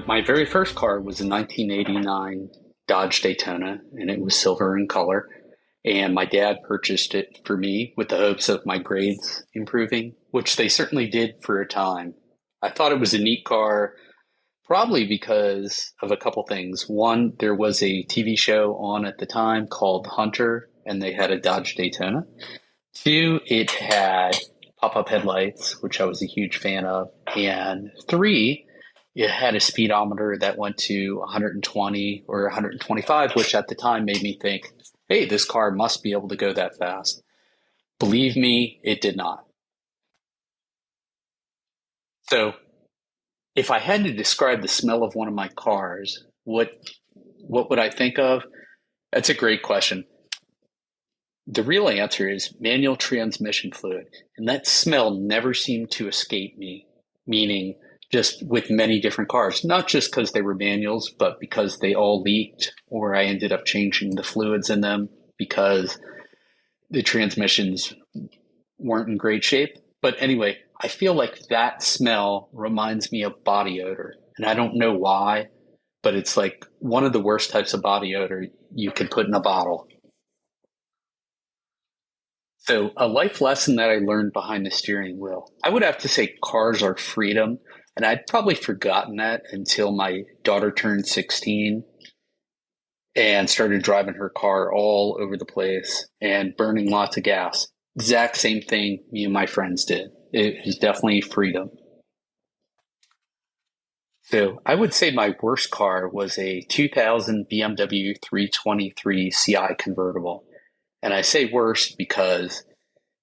my very first car was a 1989 Dodge Daytona, and it was silver in color. And my dad purchased it for me with the hopes of my grades improving, which they certainly did for a time. I thought it was a neat car, probably because of a couple things. One, there was a TV show on at the time called Hunter, and they had a Dodge Daytona. Two, it had pop-up headlights, which I was a huge fan of. And three, it had a speedometer that went to 120 or 125, which at the time made me think, hey, this car must be able to go that fast. Believe me, it did not. So if I had to describe the smell of one of my cars, what would I think of? That's a great question. The real answer is manual transmission fluid. And that smell never seemed to escape me, meaning just with many different cars, not just because they were manuals, but because they all leaked, or I ended up changing the fluids in them because the transmissions weren't in great shape. But anyway, I feel like that smell reminds me of body odor. And I don't know why, but it's like one of the worst types of body odor you can put in a bottle. So, a life lesson that I learned behind the steering wheel, I would have to say cars are freedom. And I'd probably forgotten that until my daughter turned 16 and started driving her car all over the place and burning lots of gas. Exact same thing me and my friends did. It was definitely freedom. So, I would say my worst car was a 2000 BMW 323 Ci convertible. And I say worst because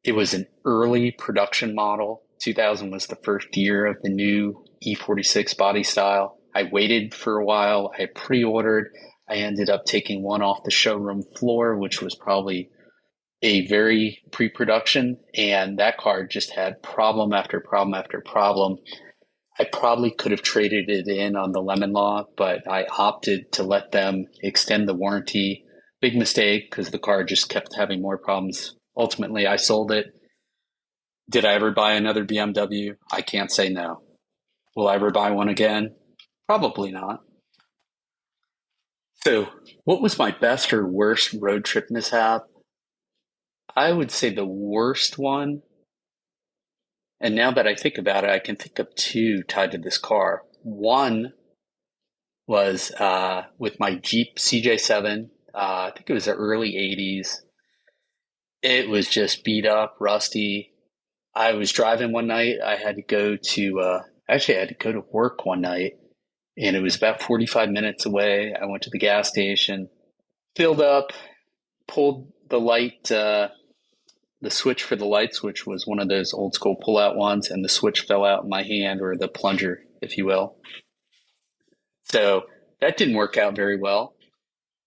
it was an early production model. 2000 was the first year of the new E46 body style. I waited for a while. I pre-ordered. I ended up taking one off the showroom floor, which was probably a very pre-production. And that car just had problem after problem after problem. I probably could have traded it in on the lemon law, but I opted to let them extend the warranty. Big mistake because the car just kept having more problems. Ultimately, I sold it. Did I ever buy another BMW? I can't say no. Will I ever buy one again? Probably not. So, what was my best or worst road trip mishap? I would say the worst one, and now that I think about it, I can think of two tied to this car. One was with my Jeep CJ7. I think it was the early 80s. It was just beat up, rusty. I was driving one night. I had to go to, actually, I had to go to work one night, and it was about 45 minutes away. I went to the gas station, filled up, pulled the light, the switch for the light switch was one of those old school pull out ones, and the switch fell out in my hand, or the plunger, if you will. So that didn't work out very well.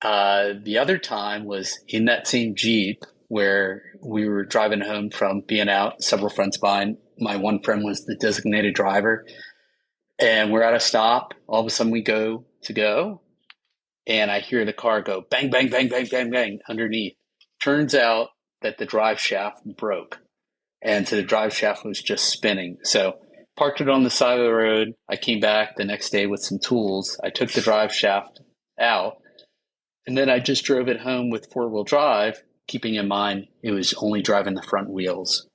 The other time was in that same Jeep where we were driving home from being out, several friends behind. My one friend was the designated driver, and we're at a stop. All of a sudden, we go, and I hear the car go bang, bang, bang, bang, bang, bang underneath. Turns out that the drive shaft broke, and so the drive shaft was just spinning. So parked it on the side of the road. I came back the next day with some tools. I took the drive shaft out, and then I just drove it home with four-wheel drive, keeping in mind it was only driving the front wheels.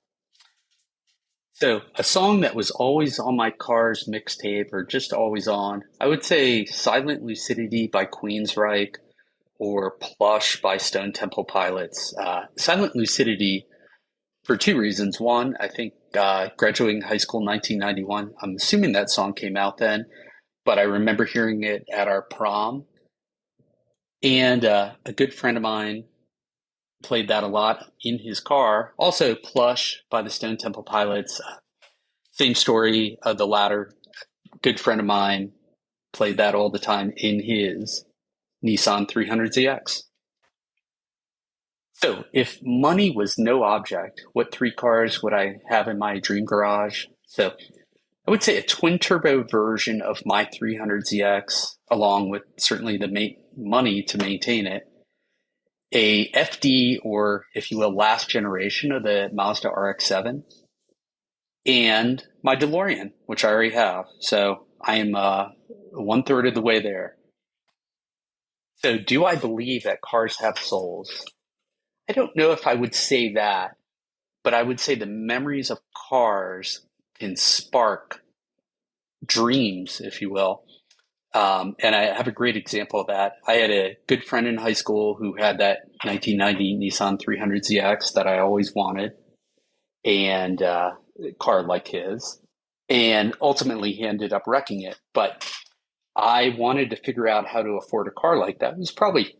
So a song that was always on my car's mixtape or just always on, I would say Silent Lucidity by Queensryche or Plush by Stone Temple Pilots. Silent Lucidity for two reasons. One, I think graduating high school in 1991, I'm assuming that song came out then, but I remember hearing it at our prom. And a good friend of mine played that a lot in his car. Also, Plush by the Stone Temple Pilots. Same story of the latter. Good friend of mine played that all the time in his Nissan 300ZX. So, if money was no object, what three cars would I have in my dream garage? So, I would say a twin turbo version of my 300ZX, along with certainly the money to maintain it. A FD, or if you will, last generation of the Mazda RX-7, and my DeLorean, which I already have. So I am one third of the way there. So, do I believe that cars have souls? I don't know if I would say that, but I would say the memories of cars can spark dreams, if you will. And I have a great example of that. I had a good friend in high school who had that 1990 Nissan 300ZX that I always wanted, and a car like his. And ultimately, he ended up wrecking it. But I wanted to figure out how to afford a car like that. It was probably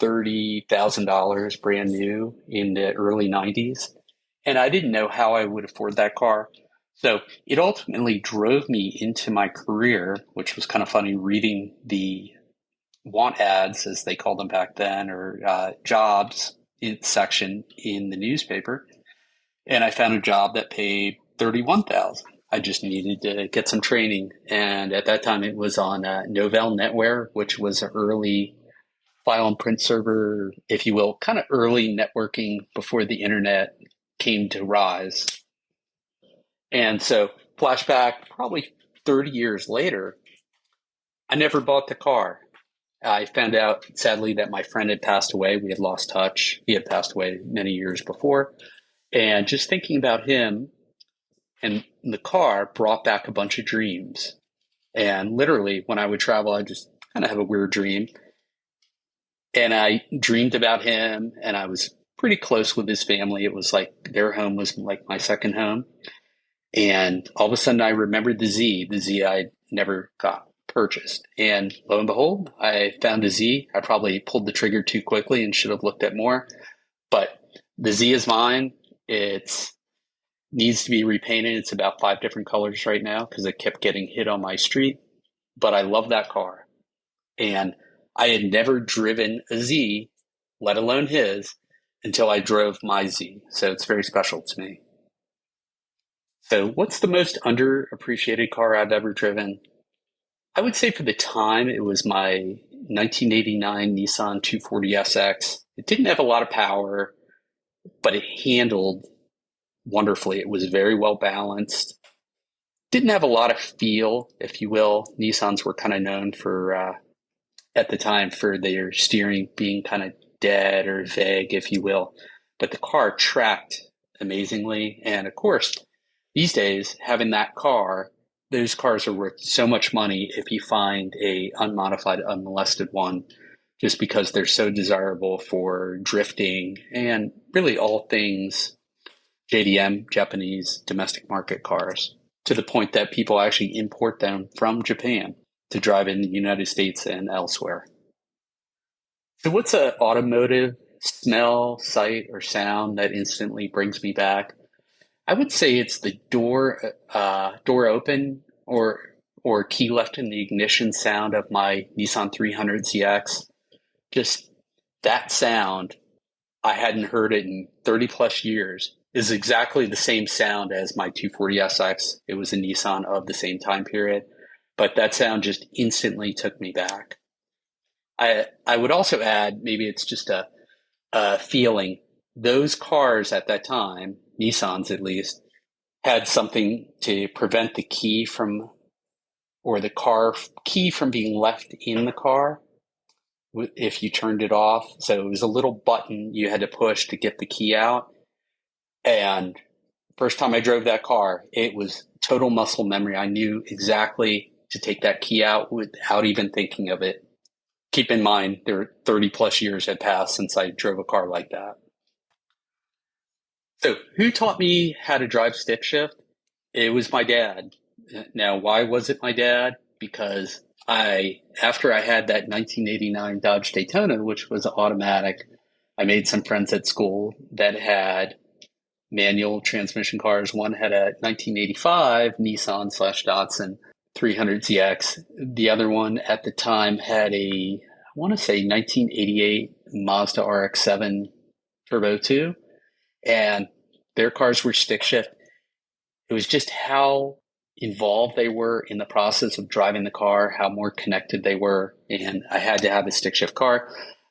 $30,000 brand new in the early 90s. And I didn't know how I would afford that car. So it ultimately drove me into my career, which was kind of funny reading the want ads, as they called them back then, or jobs section in the newspaper. And I found a job that paid 31,000. I just needed to get some training. And at that time, it was on Novell NetWare, which was an early file and print server, if you will, kind of early networking before the internet came to rise. And so, flashback probably 30 years later, I never bought the car. I found out, sadly, that my friend had passed away. We had lost touch. He had passed away many years before. And just thinking about him and the car brought back a bunch of dreams. And literally, when I would travel, I just kind of have a weird dream. And I dreamed about him, and I was pretty close with his family. It was like their home was like my second home. And all of a sudden, I remembered the Z I never got purchased. And lo and behold, I found a Z. I probably pulled the trigger too quickly and should have looked at more. But the Z is mine. It needs to be repainted. It's about 5 different colors right now because it kept getting hit on my street. But I love that car. And I had never driven a Z, let alone his, until I drove my Z. So it's very special to me. So what's the most underappreciated car I've ever driven? I would say for the time, it was my 1989 Nissan 240SX. It didn't have a lot of power, but it handled wonderfully. It was very well balanced. Didn't have a lot of feel, if you will. Nissans were kind of known for, at the time, for their steering being kind of dead or vague, if you will. But the car tracked amazingly. And of course, these days, having that car, those cars are worth so much money if you find a unmodified, unmolested one, just because they're so desirable for drifting and really all things JDM, Japanese domestic market cars, to the point that people actually import them from Japan to drive in the United States and elsewhere. So what's an automotive smell, sight, or sound that instantly brings me back? I would say it's the door open or key left in the ignition sound of my Nissan 300ZX. Just that sound, I hadn't heard it in 30 plus years, is exactly the same sound as my 240SX. It was a Nissan of the same time period, but that sound just instantly took me back. I would also add, maybe it's just a feeling. Those cars at that time, Nissans at least, had something to prevent the key from, or the car key from being left in the car if you turned it off. So it was a little button you had to push to get the key out. And first time I drove that car, it was total muscle memory. I knew exactly to take that key out without even thinking of it. Keep in mind, there were 30 plus years had passed since I drove a car like that. So who taught me how to drive stick shift? It was my dad. Now, why was it my dad? Because after I had that 1989 Dodge Daytona, which was automatic, I made some friends at school that had manual transmission cars. One had a 1985 Nissan / Datsun 300ZX. The other one at the time had I want to say 1988 Mazda RX-7 Turbo 2. And their cars were stick shift. It was just how involved they were in the process of driving the car, how more connected they were. And I had to have a stick shift car.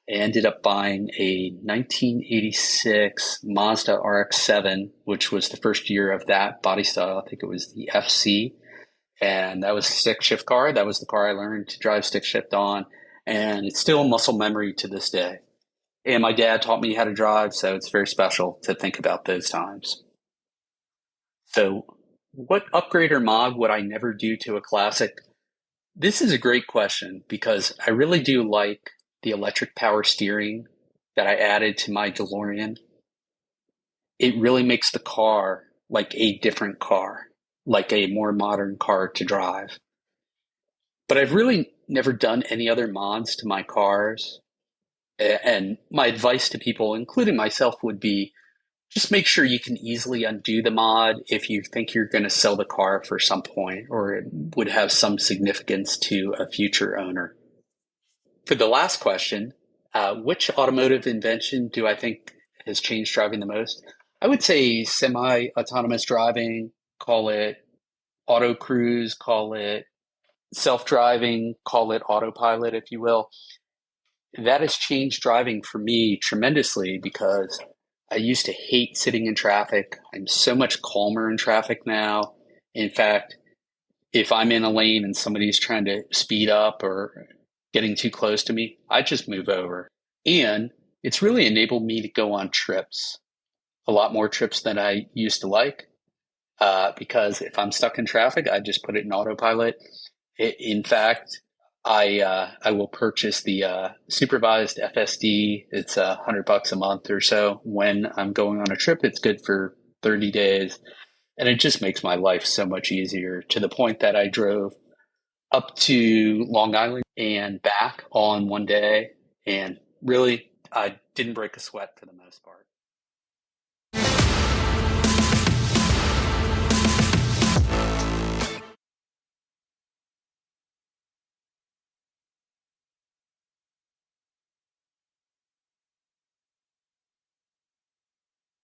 I ended up buying a 1986 Mazda RX-7, which was the first year of that body style. I think it was the FC. And that was a stick shift car. That was the car I learned to drive stick shift on. And it's still muscle memory to this day. And my dad taught me how to drive, so it's very special to think about those times. So, what upgrade or mod would I never do to a classic? This is a great question because I really do like the electric power steering that I added to my DeLorean. It really makes the car like a different car, like a more modern car to drive. But I've really never done any other mods to my cars. And my advice to people, including myself, would be just make sure you can easily undo the mod if you think you're going to sell the car for some point or it would have some significance to a future owner. For the last question, which automotive invention do I think has changed driving the most? I would say semi-autonomous driving, call it auto cruise, call it self-driving, call it autopilot, if you will. That has changed driving for me tremendously because I used to hate sitting in traffic. I'm so much calmer in traffic now. In fact, if I'm in a lane and somebody's trying to speed up or getting too close to me, I just move over. And it's really enabled me to go on trips, a lot more trips than I used to like. Because if I'm stuck in traffic, I just put it in autopilot. In fact, I will purchase the supervised FSD. It's $100 a month or so. When I'm going on a trip, it's good for 30 days. And it just makes my life so much easier to the point that I drove up to Long Island and back on one day. And really, I didn't break a sweat for the most part.